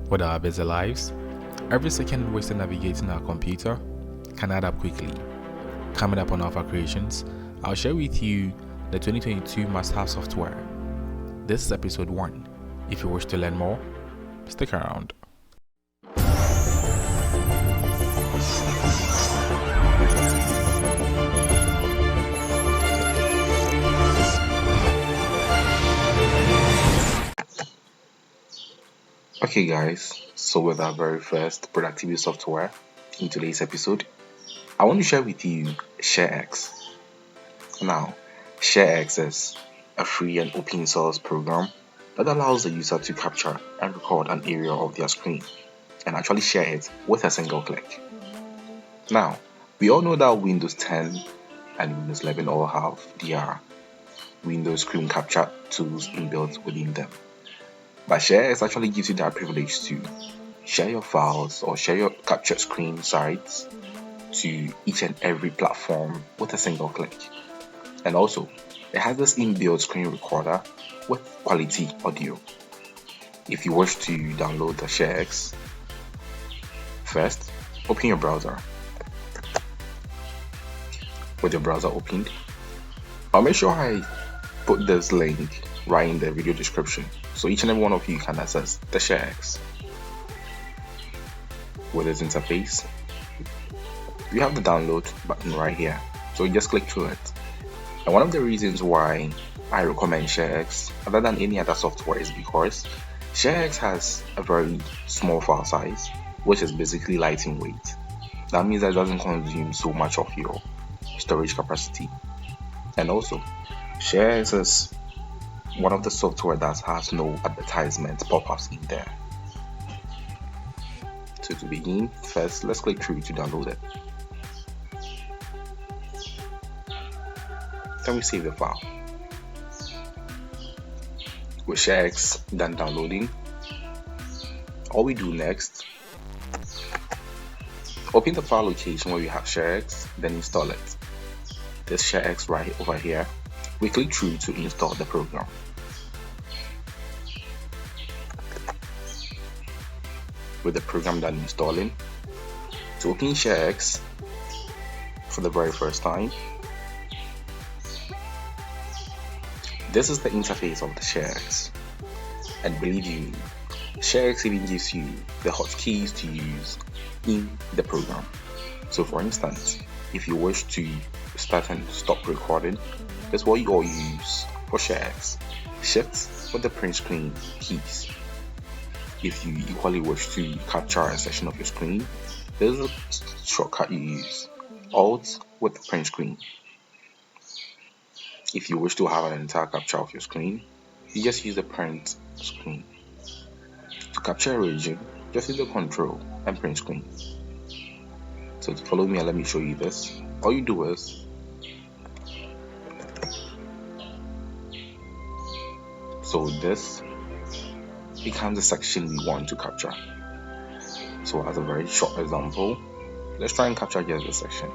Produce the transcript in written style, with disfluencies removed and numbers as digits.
With our busy lives, every second wasted navigating our computer can add up quickly. Coming up on Alpha Creationz, I'll share with you the 2022 must-have software. This is episode 1. If you wish to learn more, stick around. Okay guys, so with our very first productivity software in today's episode, I want to share with you Creationz. Now, Creationz is a free and open source program that allows the user to capture and record an area of their screen and actually share it with a single click. Now, we all know that Windows 10 and Windows 11 all have their Windows screen capture tools inbuilt within them. But Creationz actually gives you that privilege to share your files or share your captured screen sites to each and every platform with a single click. And also, it has this inbuilt screen recorder with quality audio. If you wish to download the Creationz, first, open your browser. With your browser opened, I'll make sure I put this link right in the video description so each and every one of you can access the Creationz. With its interface, you have the download button right here, so you just click through it. And one of the reasons why I recommend Creationz other than any other software is because Creationz has a very small file size, which is basically light in weight. That means that it doesn't consume so much of your storage capacity. And also, Creationz is one of the software that has no advertisement pop-ups in there. So to begin, first let's click through to download it. Then we save the file. With Creationz done downloading, all we do next, open the file location where we have Creationz, then install it. This Creationz right over here, we click through to install the program. With the program done installing, to open Creationz for the very first time, this is the interface of the Creationz, and believe you, Creationz even gives you the hotkeys to use in the program. So for instance, if you wish to start and stop recording, that's what you all use for Creationz. Shift with the print screen keys. If you equally wish to capture a section of your screen, there's a shortcut you use, Alt with the print screen. If you wish to have an entire capture of your screen, you just use the print screen. To capture a region, just use the control and print screen. So to follow me and let me show you this, all you do is this becomes the section we want to capture. So as a very short example, let's try and capture just this section.